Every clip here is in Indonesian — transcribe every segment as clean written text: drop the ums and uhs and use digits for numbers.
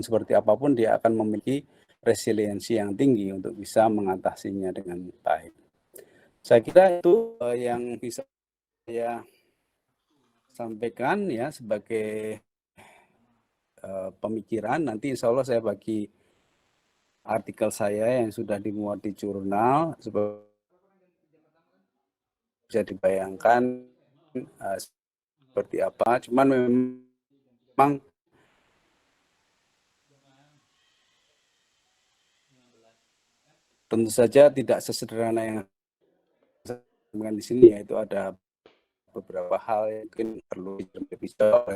keadaan seperti apapun dia akan memiliki resiliensi yang tinggi untuk bisa mengatasinya dengan baik. Saya kira itu yang bisa saya sampaikan ya sebagai pemikiran. Nanti insya Allah saya bagi artikel saya yang sudah dimuat di jurnal supaya bisa dibayangkan seperti apa. Cuman memang tentu saja tidak sesederhana yang saya di sini, yaitu ada beberapa hal yang mungkin perlu bisa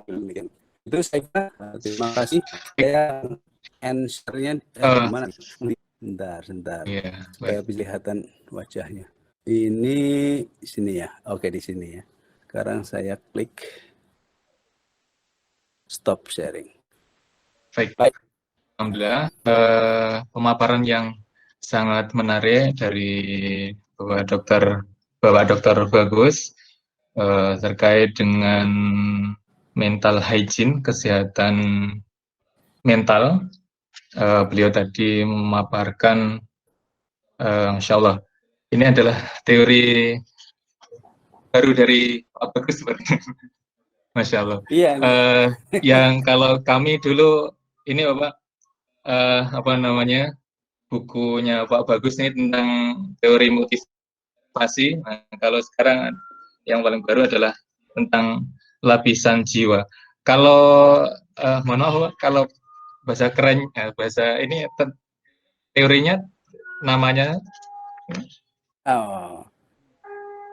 mungkin. Itu saya kira. Terima kasih. Saya answer-nya di mana? Sebentar. Yeah, supaya kelihatan wajahnya. Ini di sini ya. Oke, di sini ya. Sekarang saya klik stop sharing. Baik. Alhamdulillah, pemaparan yang sangat menarik dari Bapak Dokter Bagus terkait dengan mental hygiene, kesehatan mental. Beliau tadi memaparkan, Insya Allah, ini adalah teori baru dari Pak Bagus sebenarnya. Masya Allah. Iya. Yang kalau kami dulu ini Bapak apa namanya bukunya Pak Bagus ini tentang teori motivasi. Nah, kalau sekarang yang paling baru adalah tentang lapisan jiwa. Kalau mohon maaf kalau bahasa keren, bahasa ini teorinya namanya. Oh,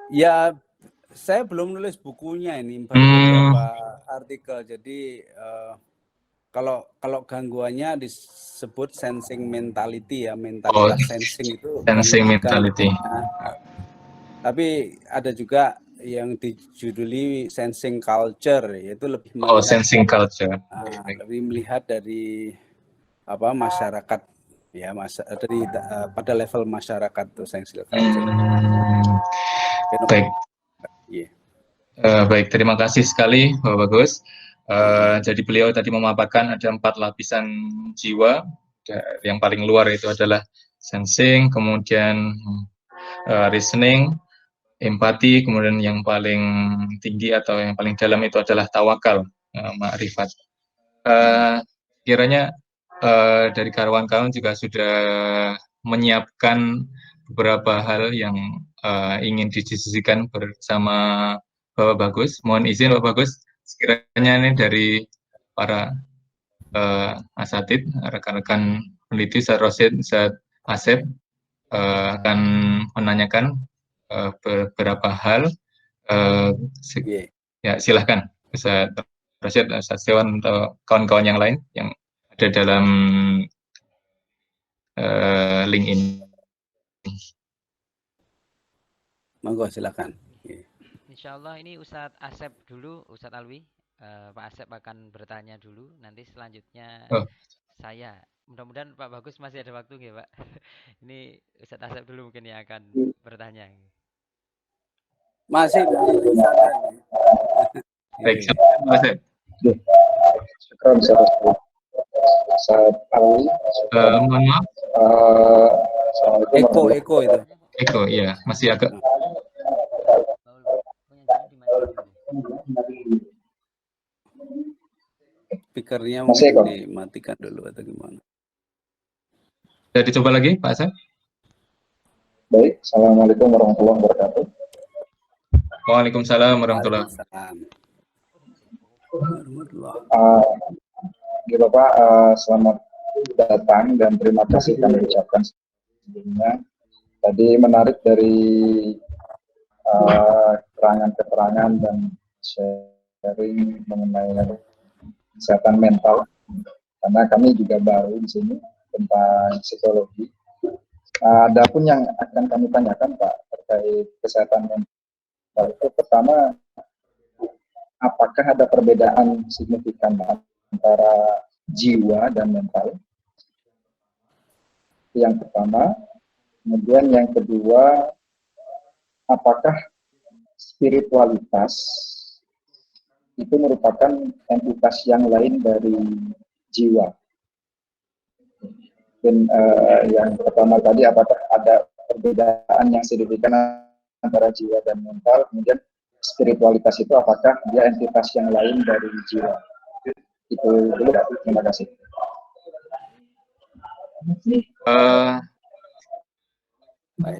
ya saya belum nulis bukunya ini, baru beberapa artikel. Jadi kalau gangguannya disebut sensing mentality ya, mentalitas sensing itu. Sensing mentality. Tapi ada juga yang dijuduli sensing culture, yaitu lebih melihat, sensing culture. Lebih melihat dari apa masyarakat ya, dari pada level masyarakat tuh sensing culture. Baik. Baik, terima kasih sekali Bapak Bagus. Jadi beliau tadi memaparkan ada 4 lapisan jiwa. Yang paling luar itu adalah sensing, kemudian reasoning, empati, kemudian yang paling tinggi atau yang paling dalam itu adalah tawakal, ma'rifat. Kiranya dari kawan-kawan juga sudah menyiapkan beberapa hal yang ingin didiskusikan bersama Bapak Bagus. Mohon izin Bapak Bagus, sekiranya ini dari para asatid, rekan-rekan peneliti, Ustaz Rosid, Ustaz Asep akan menanyakan beberapa hal. Ya, silahkan Ustaz Rosid, Ustaz Dewan, atau kawan-kawan yang lain yang ada dalam link ini. Monggo silakan. Insya Allah ini Ustadz Asep dulu, Ustadz Alwi. Pak Asep akan bertanya dulu, nanti selanjutnya saya. Mudah-mudahan Pak Bagus masih ada waktu nggih Pak. Ini Ustadz Asep dulu mungkin yang akan bertanya. Masih. Baik, Pak Asep. Ustadz Alwi. Mohon maaf. Eko itu. Eko, iya, masih agak. Speakernya mungkin dimatikan dulu atau gimana? Jadi coba lagi, Pak Asep. Baik, Assalamualaikum warahmatullahi wabarakatuh. Waalaikumsalam warahmatullahi wabarakatuh. Bapak, selamat datang dan terima kasih kami ucapkan sebelumnya. Tadi menarik dari keterangan-keterangan dan sharing mengenai kesehatan mental, karena kami juga baru di sini tentang psikologi. Adapun yang akan kami tanyakan Pak terkait kesehatan mental itu, pertama, apakah ada perbedaan signifikan antara jiwa dan mental? Yang pertama. Kemudian yang kedua, apakah spiritualitas itu merupakan entitas yang lain dari jiwa. Dan yang pertama tadi, apakah ada perbedaan yang signifikan antara jiwa dan mental, kemudian spiritualitas itu apakah dia entitas yang lain dari jiwa. Itu dulu, terima kasih.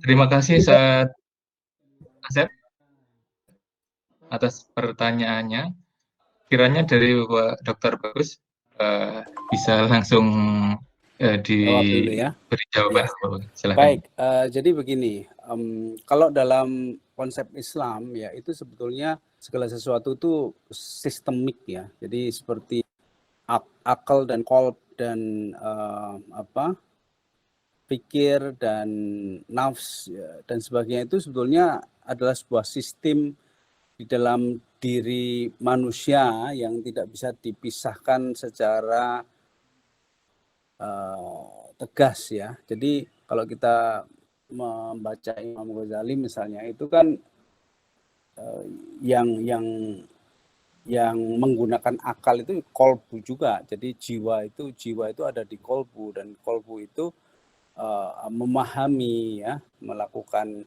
Terima kasih Ustaz Asep atas pertanyaannya. Kiranya dari Bapak Dr. Bagus bisa langsung Jawab dulu ya. diberi jawaban. Silakan. Baik, jadi begini, kalau dalam konsep Islam ya itu sebetulnya segala sesuatu itu sistemik ya. Jadi seperti akal dan qalb dan pikir dan nafs ya, dan sebagainya itu sebetulnya adalah sebuah sistem di dalam diri manusia yang tidak bisa dipisahkan secara tegas ya. Jadi kalau kita membaca Imam Ghazali misalnya itu kan yang menggunakan akal itu kolbu juga. Jadi jiwa itu ada di kolbu, dan kolbu itu memahami ya, melakukan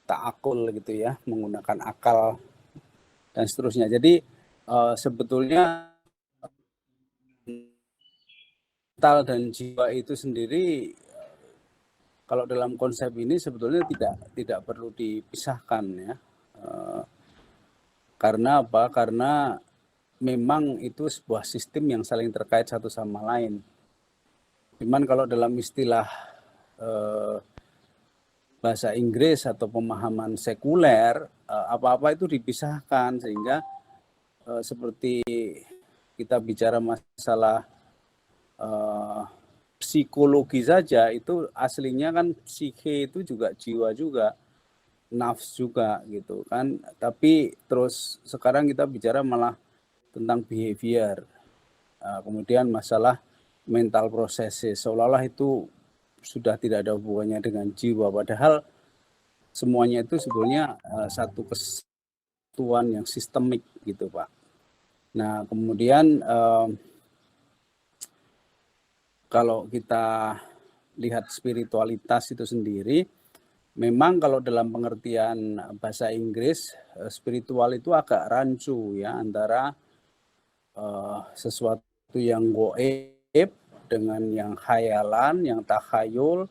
ta'akul gitu ya, menggunakan akal dan seterusnya. Jadi sebetulnya mental dan jiwa itu sendiri kalau dalam konsep ini sebetulnya tidak perlu dipisahkan ya. Karena apa? Karena memang itu sebuah sistem yang saling terkait satu sama lain. Cuman kalau dalam istilah bahasa Inggris atau pemahaman sekuler, apa-apa itu dipisahkan sehingga seperti kita bicara masalah psikologi saja itu aslinya kan psike itu juga jiwa juga, nafs juga gitu kan. Tapi terus sekarang kita bicara malah tentang behavior, kemudian masalah mental processes, seolah-olah itu sudah tidak ada hubungannya dengan jiwa, padahal semuanya itu sebetulnya satu kesatuan yang sistemik gitu Pak. Nah kemudian kalau kita lihat spiritualitas itu sendiri, memang kalau dalam pengertian bahasa Inggris, spiritual itu agak rancu ya, antara sesuatu yang goib dengan yang khayalan, yang takhayul,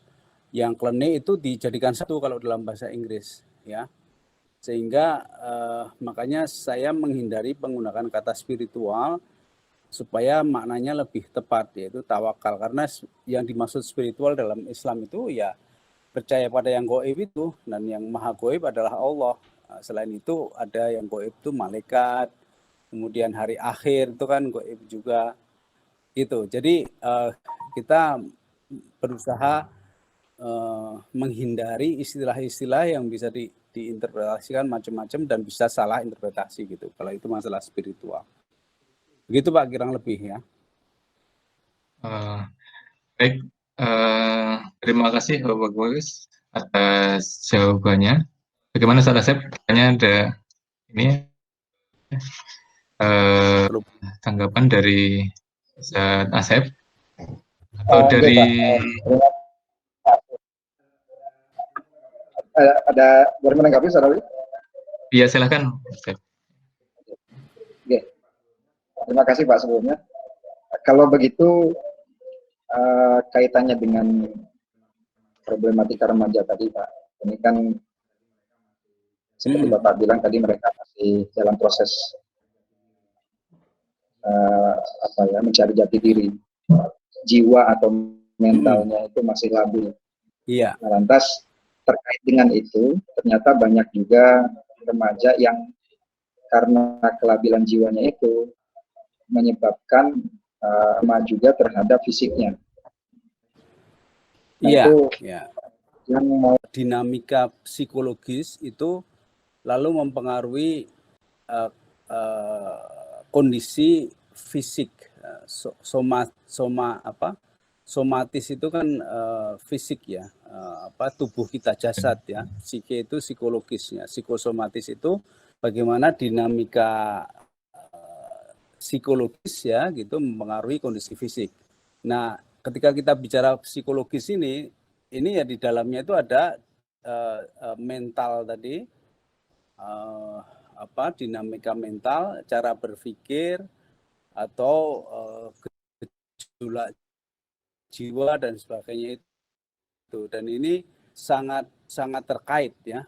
yang klenik itu dijadikan satu kalau dalam bahasa Inggris ya. Sehingga makanya saya menghindari penggunaan kata spiritual supaya maknanya lebih tepat, yaitu tawakal. Karena yang dimaksud spiritual dalam Islam itu ya percaya pada yang goib itu, dan yang maha goib adalah Allah. Selain itu ada yang goib itu malaikat, kemudian hari akhir itu kan goib juga gitu. Jadi kita berusaha menghindari istilah-istilah yang bisa diinterpretasikan macam-macam dan bisa salah interpretasi gitu, kalau itu masalah spiritual. Begitu Pak, kurang lebih ya. Baik, terima kasih Bapak Bagus atas jawabannya. Bagaimana Ustaz Asep? Kayaknya ada ini tanggapan dari Ustaz Asep atau dari ada boleh menanggapi Ustaz Alwi? Iya, silakan Asep. Oke. Terima kasih Pak sebelumnya. Kalau begitu kaitannya dengan problematika remaja tadi Pak, ini kan seperti Bapak bilang tadi, mereka masih dalam proses mencari jati diri, jiwa atau mentalnya itu masih labil. Iya. Nah, lantas terkait dengan itu ternyata banyak juga remaja yang karena kelabilan jiwanya itu menyebabkan lemah juga terhadap fisiknya. Nah, iya, itu ya. yang mau Dinamika psikologis itu lalu mempengaruhi kondisi fisik. Somatis itu kan fisik ya, tubuh kita, jasad ya. Psike itu psikologisnya, psikosomatis itu bagaimana dinamika psikologis ya gitu mempengaruhi kondisi fisik. Nah, ketika kita bicara psikologis ini ya di dalamnya itu ada mental tadi, dinamika mental, cara berpikir atau gejolak jiwa dan sebagainya itu. Dan ini sangat terkait ya.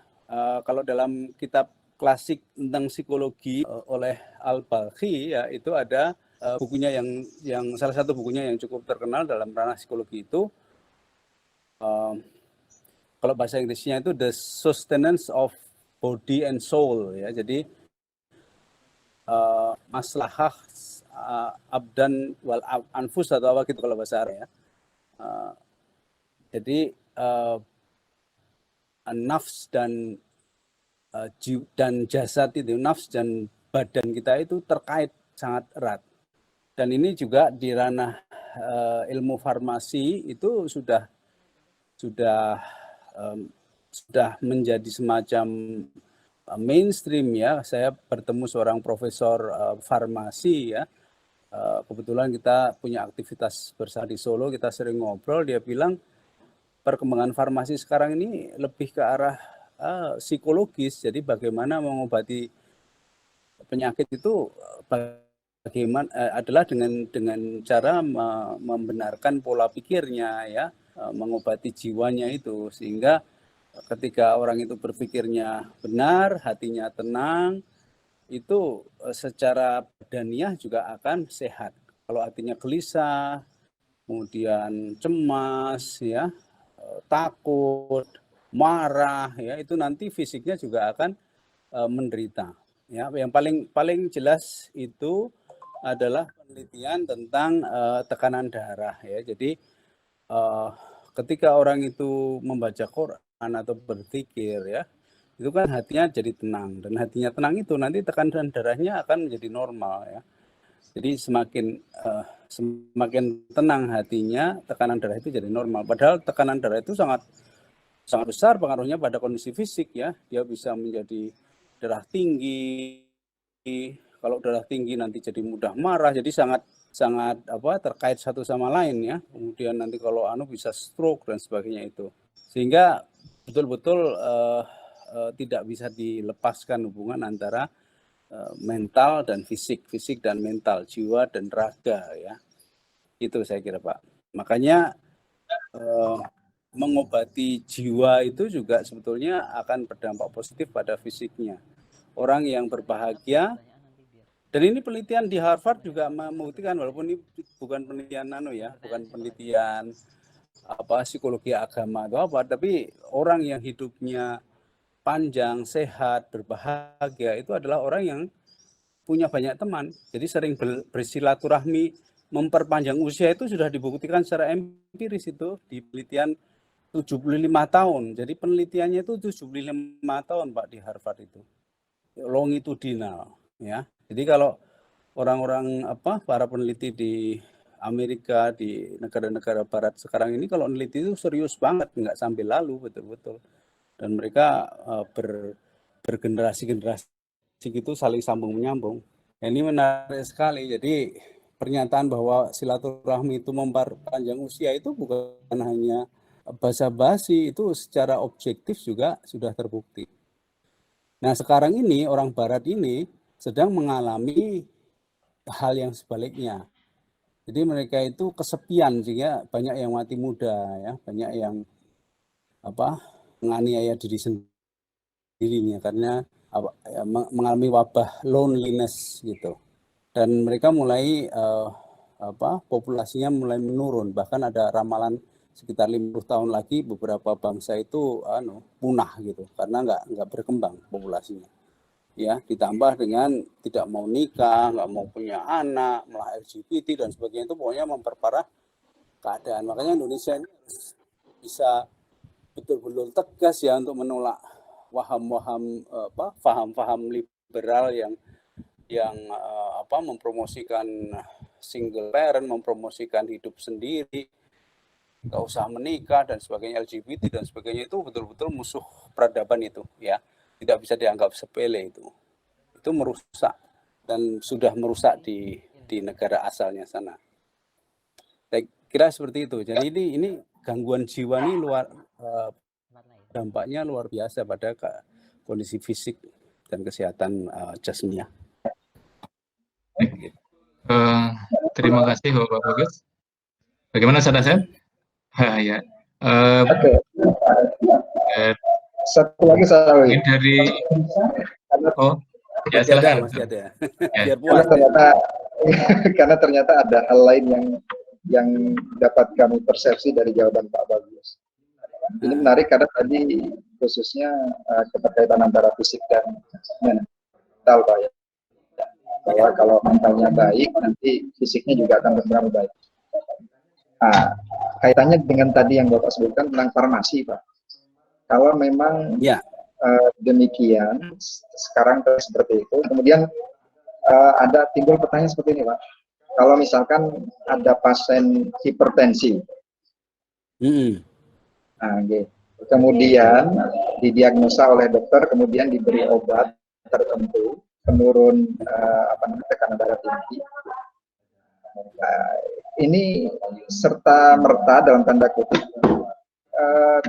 Kalau dalam kitab klasik tentang psikologi oleh Al-Balkhi ya, itu ada bukunya yang salah satu bukunya yang cukup terkenal dalam ranah psikologi itu, kalau bahasa Inggrisnya itu The Sustenance of Body and Soul ya. Jadi maslahah abdan wal anfus atau apa gitu kalau bahasa Arab ya. Jadi nafs dan jasad itu, nafs dan badan kita itu terkait sangat erat. Dan ini juga di ranah ilmu farmasi itu sudah menjadi semacam mainstream ya. Saya bertemu seorang profesor farmasi ya. Kebetulan kita punya aktivitas bersama di Solo, kita sering ngobrol, dia bilang perkembangan farmasi sekarang ini lebih ke arah psikologis. Jadi bagaimana mengobati penyakit itu bagaimana adalah dengan cara membenarkan pola pikirnya ya, mengobati jiwanya itu, sehingga ketika orang itu berpikirnya benar, hatinya tenang, itu secara badaniah juga akan sehat. Kalau hatinya gelisah, kemudian cemas ya, takut, marah ya, itu nanti fisiknya juga akan menderita. Ya, yang paling jelas itu adalah penelitian tentang tekanan darah ya. Jadi ketika orang itu membaca Quran atau berpikir ya, itu kan hatinya jadi tenang, dan hatinya tenang itu nanti tekanan darahnya akan menjadi normal ya. Jadi semakin tenang hatinya, tekanan darah itu jadi normal. Padahal tekanan darah itu sangat besar pengaruhnya pada kondisi fisik ya. Dia bisa menjadi darah tinggi. Kalau darah tinggi nanti jadi mudah marah. Jadi sangat terkait satu sama lain ya. Kemudian nanti kalau bisa stroke dan sebagainya itu. Sehingga betul-betul tidak bisa dilepaskan hubungan antara mental dan fisik dan mental, jiwa dan raga ya. Itu saya kira Pak. Makanya mengobati jiwa itu juga sebetulnya akan berdampak positif pada fisiknya. Orang yang berbahagia, dan ini penelitian di Harvard juga membuktikan, walaupun ini bukan penelitian bukan penelitian psikologi agama atau apa, tapi orang yang hidupnya panjang, sehat, berbahagia itu adalah orang yang punya banyak teman. Jadi sering bersilaturahmi, memperpanjang usia itu sudah dibuktikan secara empiris itu di penelitian 75 tahun. Jadi penelitiannya itu 75 tahun Pak di Harvard itu. Longitudinal ya. Jadi kalau orang-orang para peneliti di Amerika, di negara-negara barat sekarang ini kalau meneliti itu serius banget, nggak sampai lalu betul-betul. Dan mereka bergenerasi-generasi gitu saling sambung menyambung. Ini menarik sekali. Jadi pernyataan bahwa silaturahmi itu memperpanjang usia itu bukan hanya basa-basi, itu secara objektif juga sudah terbukti. Nah sekarang ini orang barat ini sedang mengalami hal yang sebaliknya. Jadi mereka itu kesepian sehingga banyak yang mati muda ya, banyak yang menganiaya diri sendirinya karena mengalami wabah loneliness gitu. Dan mereka mulai populasinya mulai menurun, bahkan ada ramalan sekitar 50 tahun lagi beberapa bangsa itu punah gitu karena nggak berkembang populasinya. Ya, ditambah dengan tidak mau nikah, nggak mau punya anak, malah LGBT dan sebagainya, itu pokoknya memperparah keadaan. Makanya Indonesia ini harus bisa betul-betul tegas ya untuk menolak paham-paham liberal yang mempromosikan single parent, mempromosikan hidup sendiri, nggak usah menikah dan sebagainya, LGBT dan sebagainya, itu betul-betul musuh peradaban itu ya. Tidak bisa dianggap sepele itu merusak dan sudah merusak di di negara asalnya sana. Saya kira seperti itu. Jadi ini gangguan jiwa ini dampaknya luar biasa pada kondisi fisik dan kesehatan jasmania. Terima kasih Bapak Bagus. Bagaimana Ustaz Asep? Ya. Oke. Satu lagi saya Mungkin dari ya silakan. Masih ada. Ya. Biar puas. Karena ternyata ada hal lain yang dapat kami persepsi dari jawaban Pak Bagus. Ini menarik karena tadi khususnya keterkaitan antara fisik dan mental, Pak, ya. Bahwa kalau mentalnya baik, nanti fisiknya juga akan berkembang baik. Nah, kaitannya dengan tadi yang Bapak sebutkan tentang farmasi, Pak. Kalau memang demikian, sekarang seperti itu, kemudian ada timbul pertanyaan seperti ini, Pak. Kalau misalkan ada pasien hipertensi, nah, kemudian didiagnosa oleh dokter, kemudian diberi obat tertentu, penurun tekanan darah tinggi. Ini serta merta dalam tanda kutip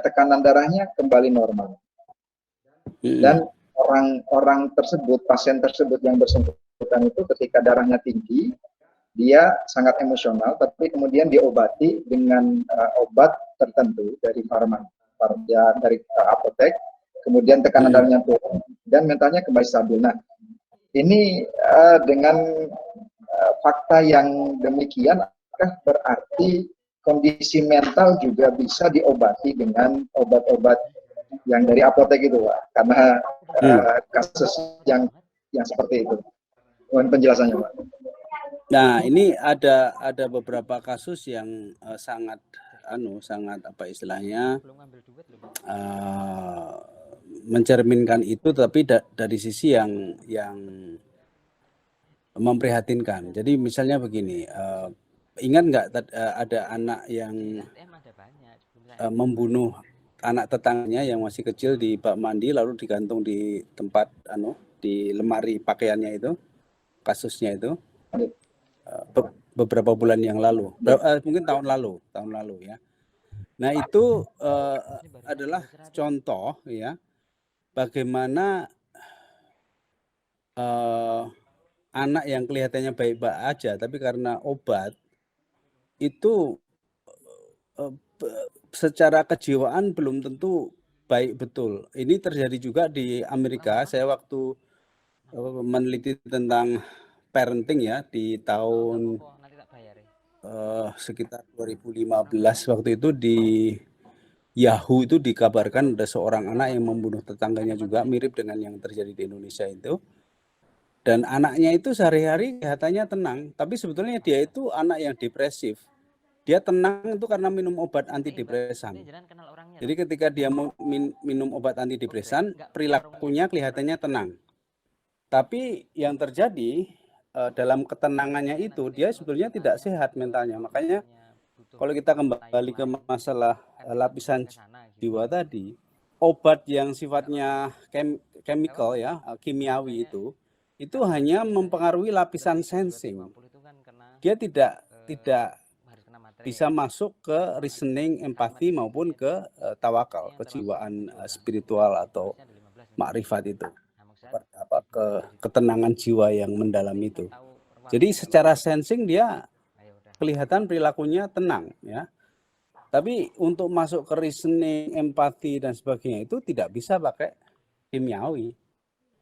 tekanan darahnya kembali normal. Dan orang tersebut, pasien tersebut yang bersangkutan itu ketika darahnya tinggi, dia sangat emosional, tapi kemudian diobati dengan obat tertentu dari dari apotek, kemudian tekanan darahnya turun dan mentalnya kembali stabil. Nah, ini dengan fakta yang demikian, apakah berarti kondisi mental juga bisa diobati dengan obat-obat yang dari apotek itu, Pak? Karena kasus yang seperti itu. Mohon penjelasannya, Pak. Nah, ini ada beberapa kasus yang sangat apa istilahnya mencerminkan itu, tapi dari sisi yang memprihatinkan. Jadi misalnya begini, ingat nggak ada anak yang membunuh anak tetangganya yang masih kecil di bak mandi lalu digantung di tempat di lemari pakaiannya itu, kasusnya itu beberapa bulan yang lalu, mungkin tahun lalu ya. Nah, itu adalah contoh ya bagaimana anak yang kelihatannya baik-baik aja, tapi karena obat itu secara kejiwaan belum tentu baik betul. Ini terjadi juga di Amerika. Saya waktu meneliti tentang parenting ya di tahun sekitar 2015, waktu itu di Yahoo itu dikabarkan ada seorang anak yang membunuh tetangganya juga, mirip dengan yang terjadi di Indonesia itu. Dan anaknya itu sehari-hari kelihatannya tenang, tapi sebetulnya dia itu anak yang depresif. Dia tenang itu karena minum obat antidepresan. Jadi ketika dia minum obat antidepresan, perilakunya kelihatannya tenang. Tapi yang terjadi dalam ketenangannya itu, dia sebetulnya tidak sehat mentalnya. Makanya kalau kita kembali ke masalah lapisan jiwa tadi, obat yang sifatnya chemical ya, kimiawi itu hanya mempengaruhi lapisan sensing. Dia tidak bisa masuk ke reasoning, empati maupun ke tawakal, kejiwaan spiritual atau makrifat itu. Ketenangan jiwa yang mendalam itu. Jadi secara sensing dia kelihatan perilakunya tenang ya. Tapi untuk masuk ke reasoning, empati dan sebagainya itu tidak bisa pakai kimiawi.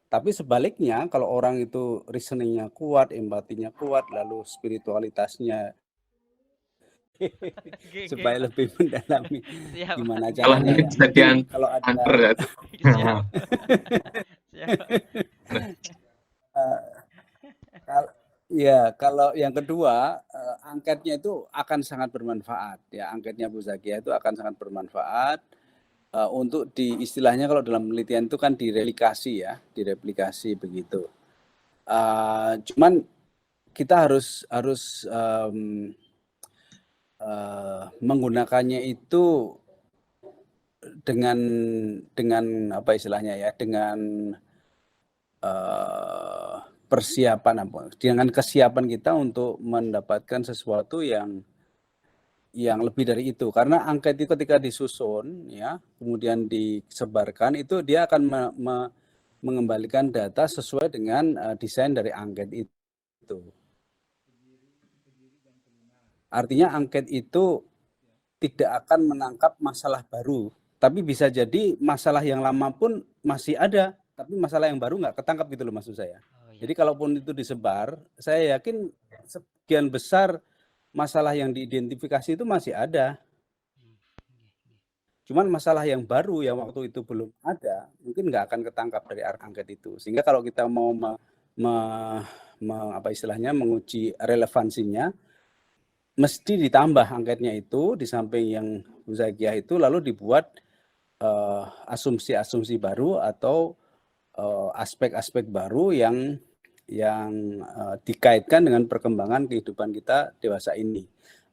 Tapi sebaliknya kalau orang itu reasoningnya kuat, empatinya kuat, lalu spiritualitasnya supaya lebih mendalami gimana caranya ya. Kalau ada ya, kalau yang kedua, angketnya itu akan sangat bermanfaat ya. Angketnya Bu Zakia itu akan sangat bermanfaat untuk istilahnya kalau dalam penelitian itu kan direplikasi ya, direplikasi begitu. Cuman kita harus menggunakannya itu dengan apa istilahnya ya, dengan persiapan apa, dengan kesiapan kita untuk mendapatkan sesuatu yang lebih dari itu. Karena angket itu ketika disusun ya, kemudian disebarkan, itu dia akan mengembalikan data sesuai dengan desain dari angket itu. Artinya angket itu tidak akan menangkap masalah baru, tapi bisa jadi masalah yang lama pun masih ada, tapi masalah yang baru nggak ketangkap gitu loh maksud saya. Oh ya. Jadi kalaupun itu disebar, saya yakin sebagian besar masalah yang diidentifikasi itu masih ada. Cuman masalah yang baru yang waktu itu belum ada, mungkin nggak akan ketangkap dari angket itu. Sehingga kalau kita mau apa istilahnya menguji relevansinya, mesti ditambah angketnya itu di samping yang muzakiah itu, lalu dibuat asumsi-asumsi baru atau aspek-aspek baru yang dikaitkan dengan perkembangan kehidupan kita dewasa ini,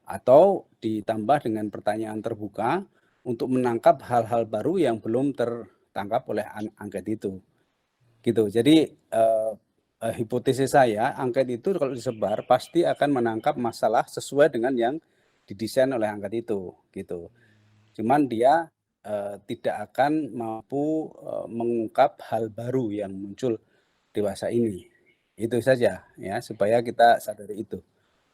atau ditambah dengan pertanyaan terbuka untuk menangkap hal-hal baru yang belum tertangkap oleh angket itu, gitu. Jadi hipotesis saya, angket itu kalau disebar pasti akan menangkap masalah sesuai dengan yang didesain oleh angket itu, gitu. Cuman dia tidak akan mampu mengungkap hal baru yang muncul dewasa ini. Itu saja ya, supaya kita sadari itu.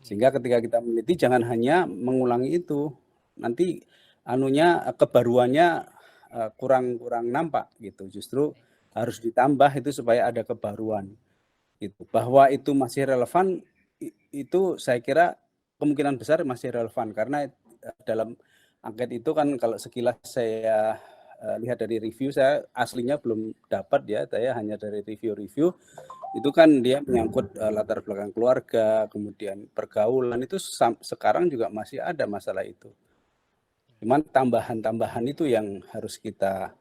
Sehingga ketika kita meneliti jangan hanya mengulangi itu. Nanti kebaruannya kurang nampak gitu. Justru harus ditambah itu supaya ada kebaruan. Gitu. Bahwa itu masih relevan, itu saya kira kemungkinan besar masih relevan, karena dalam angket itu kan kalau sekilas saya lihat dari review, saya aslinya belum dapat ya, saya hanya dari review-review, itu kan dia menyangkut latar belakang keluarga, kemudian pergaulan, itu sekarang juga masih ada masalah itu. Cuman tambahan-tambahan itu yang harus kita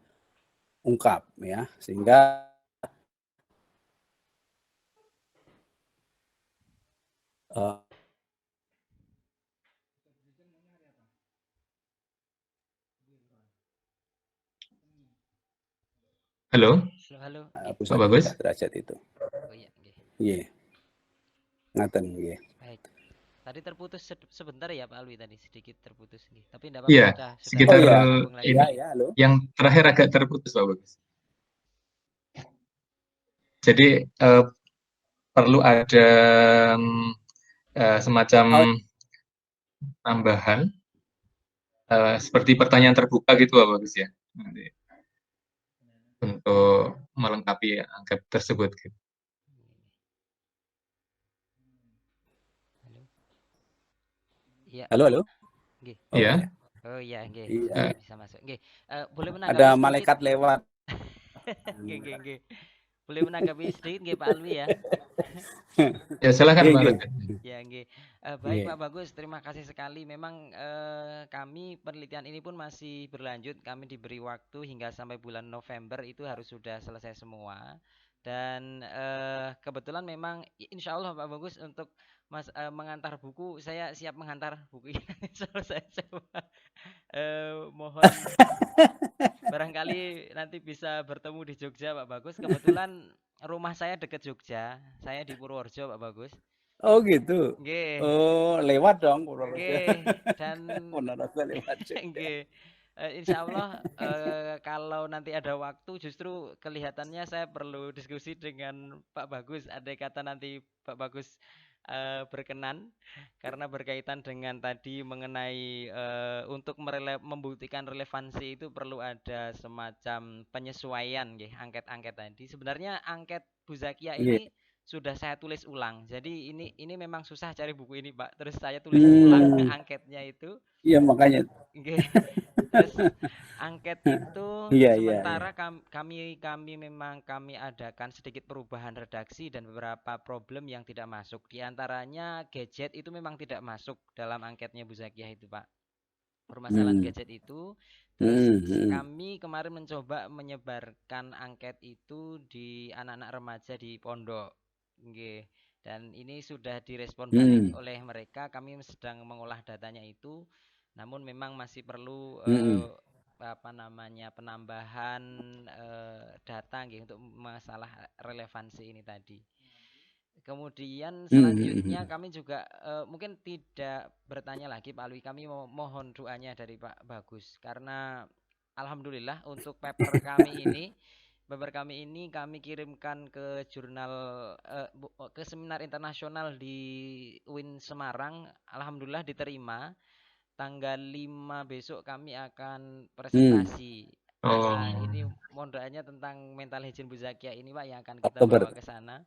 ungkap ya, sehingga Halo, Halo. Pak Bagus. derajat itu. Oh iya, nggih. Iya. Ngaten nggih. Baik. Tadi terputus sebentar ya Pak Alwi, tadi sedikit terputus nggih. Tapi enggak Iya, apa-apa, sudah sekitar sambung lagi. ini. Halo. Yang terakhir agak terputus Pak Bagus. Jadi perlu ada semacam tambahan seperti pertanyaan terbuka gitu Pak Bagus ya, nanti untuk melengkapi angket tersebut. Gitu. Iya. Halo. Nggih. Iya. Oh iya, nggih. Iya. Bisa masuk. Nggih. Boleh menanggapi Ada sedikit? malaikat lewat. Nggih. Boleh menanggapi sedikit nggih Pak Alwi ya? Ya silakan Pak. Ya nggih. Baik Pak Bagus, terima kasih sekali. Memang kami penelitian ini pun masih berlanjut. Kami diberi waktu hingga sampai bulan November itu harus sudah selesai semua. Dan kebetulan memang insya Allah Pak Bagus untuk mengantar buku, saya siap mengantar buku ini selesai semua. Mohon barangkali nanti bisa bertemu di Jogja Pak Bagus. Kebetulan rumah saya dekat Jogja, saya di Purworejo Pak Bagus. Oh gitu. Nggih. Oh lewat dong Purworejo. Nggih. Dan lewat Jogja. nggih. Insya Allah kalau nanti ada waktu, justru kelihatannya saya perlu diskusi dengan Pak Bagus. Andai kata nanti Pak Bagus berkenan, karena berkaitan dengan tadi mengenai untuk membuktikan relevansi itu perlu ada semacam penyesuaian nggih, angket-angket tadi. Sebenarnya angket Buzakia ini sudah saya tulis ulang. Jadi ini memang susah cari buku ini, Pak. Terus saya tulis ulang angketnya itu. Iya makanya. Terus angket itu sementara kami memang kami adakan sedikit perubahan redaksi dan beberapa problem yang tidak masuk. Di antaranya gadget itu memang tidak masuk dalam angketnya Buzakiah itu, Pak. Permasalahan gadget itu. Terus kami kemarin mencoba menyebarkan angket itu di anak-anak remaja di pondok. Nggih. Dan ini sudah direspon balik oleh mereka. Kami sedang mengolah datanya itu. Namun memang masih perlu penambahan data nggih untuk masalah relevansi ini tadi. Kemudian selanjutnya kami juga mungkin tidak bertanya lagi Pak Alwi, kami mohon doanya dari Pak Bagus karena alhamdulillah untuk paper kami ini kami kirimkan ke jurnal ke seminar internasional di UIN Semarang, alhamdulillah diterima. Tanggal 5 besok kami akan presentasi. Nah, ini mohon doanya tentang mental hygiene Bu Zakia ini Pak yang akan kita bawa ke sana.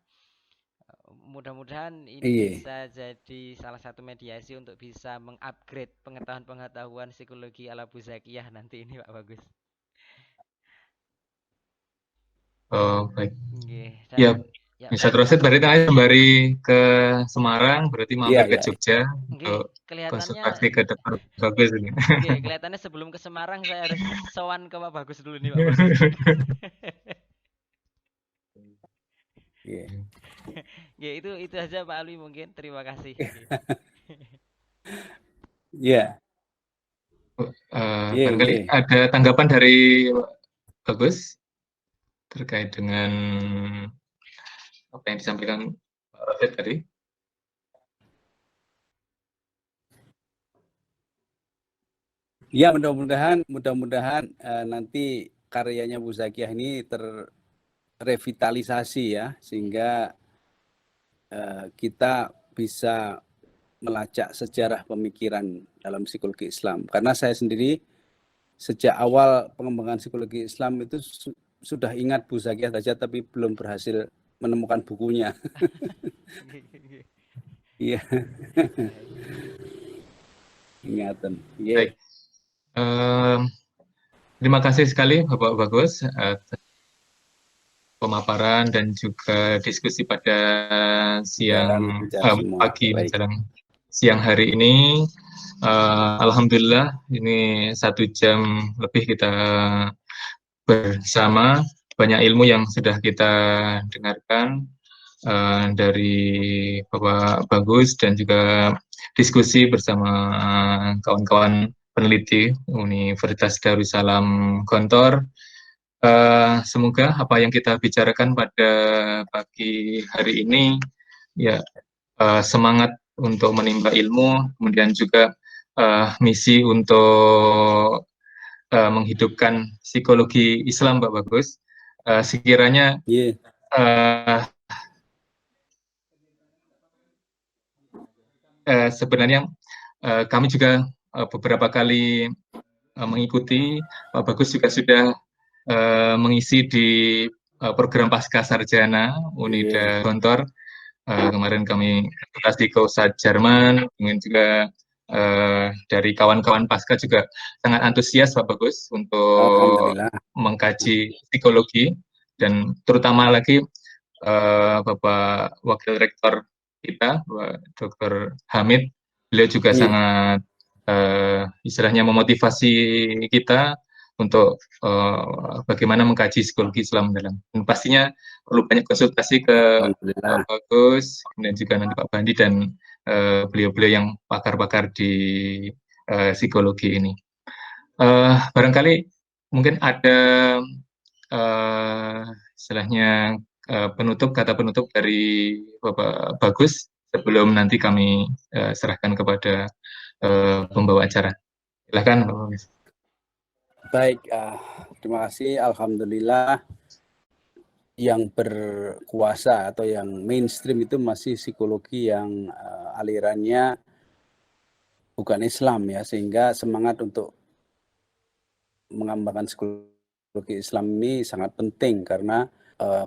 Mudah-mudahan ini bisa jadi salah satu mediasi untuk bisa mengupgrade pengetahuan psikologi ala Bu Zakiyah nanti ini Pak Bagus. Oh, baik. Ya, bisa terus berarti sembari ke Semarang, berarti mampir ke Jogja untuk konsultasi ke Dr. Bagus ini. Kelihatannya sebelum ke Semarang saya harus sowan ke Pak Bagus dulu nih Pak Bagus. Itu aja Pak Alwi mungkin. Terima kasih. Barangkali ada tanggapan dari Bagus terkait dengan apa yang disampaikan Pak Rafid tadi. Ya, mudah-mudahan nanti karyanya Bu Zakiyah ini terrevitalisasi ya, sehingga kita bisa melacak sejarah pemikiran dalam psikologi Islam. Karena saya sendiri sejak awal pengembangan psikologi Islam itu sudah ingat Bu Zakiyah saja, tapi belum berhasil menemukan bukunya. Iya. Ingatan. Baik. Terima kasih sekali Bapak Bagus atas pemaparan dan juga diskusi pada pagi menjelang siang hari ini. Alhamdulillah ini 1 jam lebih kita bersama, banyak ilmu yang sudah kita dengarkan dari Bapak Bagus dan juga diskusi bersama kawan-kawan peneliti Universitas Darussalam Gontor. Semoga apa yang kita bicarakan pada pagi hari ini ya semangat untuk menimba ilmu, kemudian juga misi untuk menghidupkan psikologi Islam, Pak Bagus. Sekiranya sebenarnya kami juga beberapa kali mengikuti, Pak Bagus juga sudah mengisi di program Pasca Sarjana Unida Gontor. Kemarin kami konsultasi ke Ustadz Jerman, kemudian juga dari kawan-kawan Pasca juga sangat antusias Pak Bagus untuk mengkaji psikologi, dan terutama lagi Bapak Wakil Rektor kita, Dr. Hamid, beliau juga sangat istilahnya memotivasi kita untuk bagaimana mengkaji psikologi Islam dalam. Dan pastinya perlu banyak konsultasi ke Pak Bagus, kemudian juga nanti Pak Bandi dan beliau-beliau yang pakar-pakar di psikologi ini. Barangkali mungkin ada istilahnya kata penutup dari Bapak Bagus sebelum nanti kami serahkan kepada pembawa acara. Silakan Bapak Bagus. Baik, terima kasih. Alhamdulillah yang berkuasa atau yang mainstream itu masih psikologi yang alirannya bukan Islam ya, sehingga semangat untuk mengembangkan psikologi Islam ini sangat penting karena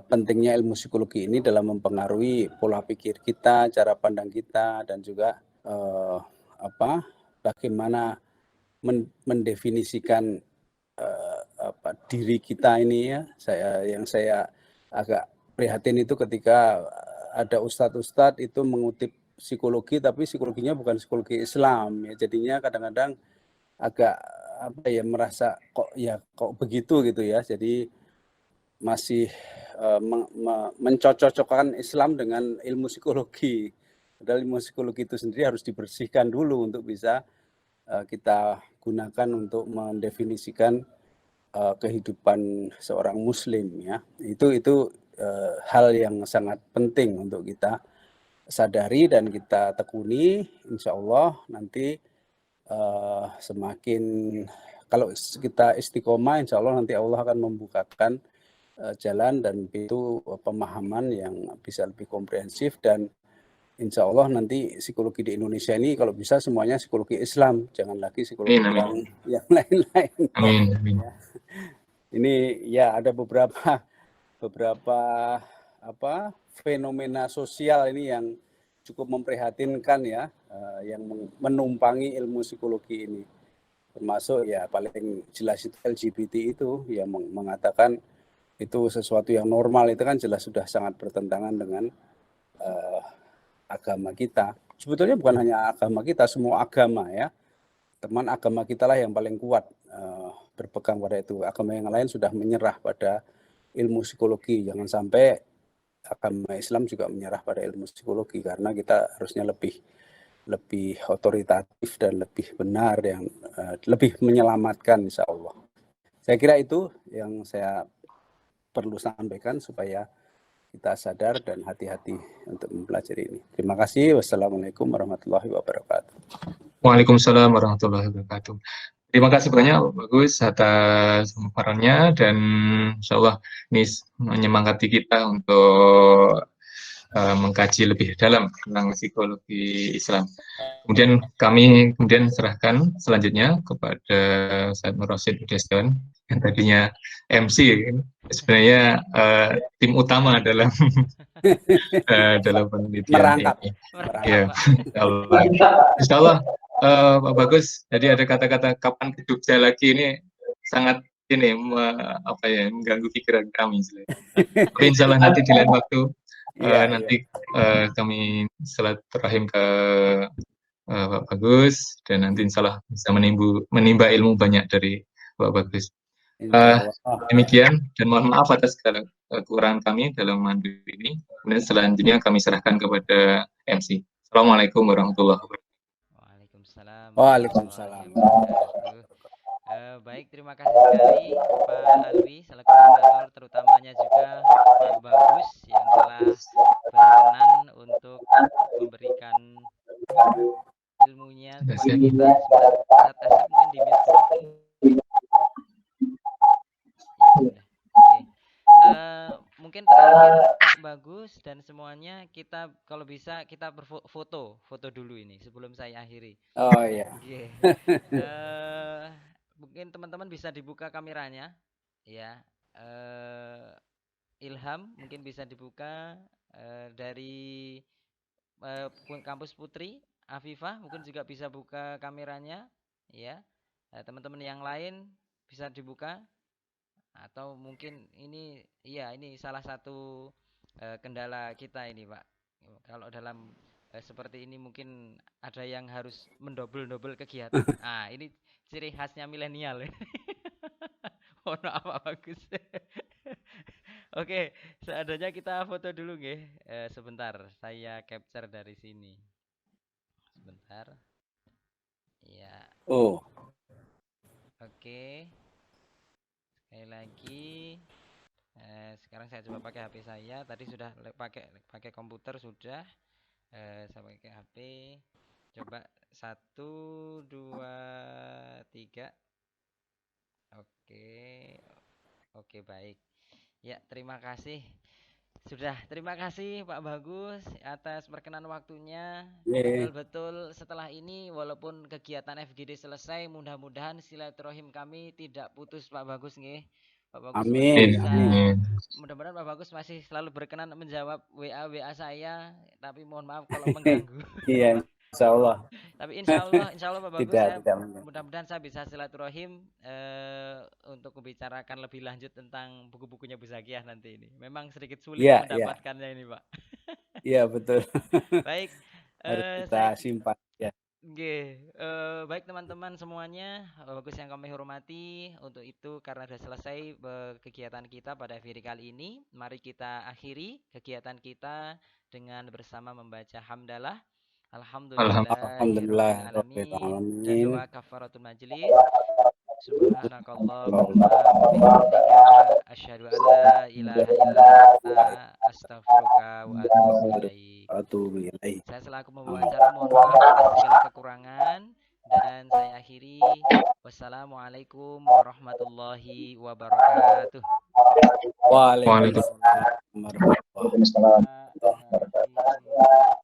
pentingnya ilmu psikologi ini dalam mempengaruhi pola pikir kita, cara pandang kita, dan juga bagaimana mendefinisikan diri kita ini ya. Saya agak prihatin itu ketika ada ustadz-ustadz itu mengutip psikologi tapi psikologinya bukan psikologi Islam ya, jadinya kadang-kadang agak merasa kok begitu gitu ya. Jadi masih mencocok-cocokkan Islam dengan ilmu psikologi. Padahal ilmu psikologi itu sendiri harus dibersihkan dulu untuk bisa kita gunakan untuk mendefinisikan kehidupan seorang muslim ya. Itu hal yang sangat penting untuk kita sadari dan kita tekuni. Insya Allah nanti semakin kalau kita istiqomah, insya Allah nanti Allah akan membukakan jalan dan pintu pemahaman yang bisa lebih komprehensif, dan insya Allah nanti psikologi di Indonesia ini kalau bisa semuanya psikologi Islam, jangan lagi psikologi yang lain-lain. Amin. Ya. Ini ya ada beberapa fenomena sosial ini yang cukup memprihatinkan ya, yang menumpangi ilmu psikologi ini, termasuk ya paling jelas itu LGBT itu yang mengatakan itu sesuatu yang normal, itu kan jelas sudah sangat bertentangan dengan agama kita. Sebetulnya bukan hanya agama kita, semua agama ya. Teman, agama kita lah yang paling kuat berpegang pada itu. Agama yang lain sudah menyerah pada ilmu psikologi. Jangan sampai agama Islam juga menyerah pada ilmu psikologi, karena kita harusnya lebih otoritatif dan lebih benar, yang lebih menyelamatkan insya Allah. Saya kira itu yang saya perlu sampaikan supaya kita sadar dan hati-hati untuk mempelajari ini. Terima kasih. Wassalamualaikum warahmatullahi wabarakatuh. Waalaikumsalam warahmatullahi wabarakatuh. Terima kasih banyak Bagus atas pemaparannya, dan insya Allah ini menyemangati kita untuk mengkaji lebih dalam tentang psikologi Islam. Kemudian kami serahkan selanjutnya kepada Ustaz Nur Rasyid Udeston yang tadinya MC, sebenarnya tim utama dalam penelitian ini. Ya, insya Allah Pak Bagus. Jadi ada kata-kata kapan ke Jogja lagi, ini sangat ini mengganggu pikiran kami. Tapi insya Allah nanti di lain waktu kami silaturahim ke Pak Bagus, dan nanti insya Allah bisa menimba ilmu banyak dari Pak Bagus. Demikian, dan mohon maaf atas segala kekurangan kami dalam mandu ini. Kemudian selanjutnya kami serahkan kepada MC. Assalamualaikum warahmatullahi wabarakatuh. Waalaikumsalam. Baik, terima kasih sekali Pak Alwi selaku moderator, terutamanya juga Pak Bagus yang telah berkenan untuk memberikan ilmunya kepada kita. Saat asap mungkin di mungkin terakhir Pak Bagus dan semuanya, kita kalau bisa kita berfoto dulu ini sebelum saya akhiri. Oh iya. Mungkin teman-teman bisa dibuka kameranya, ya. Ilham mungkin bisa dibuka dari kampus Putri, Afifah mungkin juga bisa buka kameranya, ya. Teman-teman yang lain bisa dibuka, atau mungkin ini salah satu kendala kita ini Pak. Kalau dalam seperti ini mungkin ada yang harus mendobel kegiatan. Ini ciri khasnya milenial. Mohon maaf Pak Bagus. Oke, seadanya kita foto dulu nggih. Sebentar, saya capture dari sini. Sebentar. Ya. Oh. Oke. Sekali lagi. Sekarang saya coba pakai HP saya. Tadi sudah pakai komputer sudah. Saya pakai HP. Coba 1, 2, 3. Oke, baik. Ya, terima kasih. Terima kasih Pak Bagus atas perkenan waktunya. Betul-betul setelah ini walaupun kegiatan FGD selesai, mudah-mudahan silaturahim kami tidak putus Pak Bagus nggih. Pak Bagus mudah-mudahan Pak Bagus masih selalu berkenan menjawab WA saya, tapi mohon maaf kalau mengganggu. Iya, insya Allah. Tapi insya Allah Pak Bagus, mudah-mudahan saya bisa silaturahim untuk membicarakan lebih lanjut tentang buku-bukunya Bu Zakiyah nanti ini. Memang sedikit sulit mendapatkannya ini Pak. Iya betul. Baik. Harus kita simpan ya. Baik teman-teman semuanya, Bagus yang kami hormati, untuk itu karena sudah selesai kegiatan kita pada hari kali ini, mari kita akhiri kegiatan kita dengan bersama membaca hamdalah. Alhamdulillah dan doa kafaratul majelis. Subhanakallahumma wa bihamdika asyhadu an la ilaha illa anta astaghfiruka wa atubu ilaik. Saya selaku membawa acara mohon maaf atas segala kekurangan dan saya akhiri. Wassalamualaikum warahmatullahi wabarakatuh. Waalaikumsalam warahmatullahi wabarakatuh. Waalaikumsalam warahmatullahi wabarakatuh.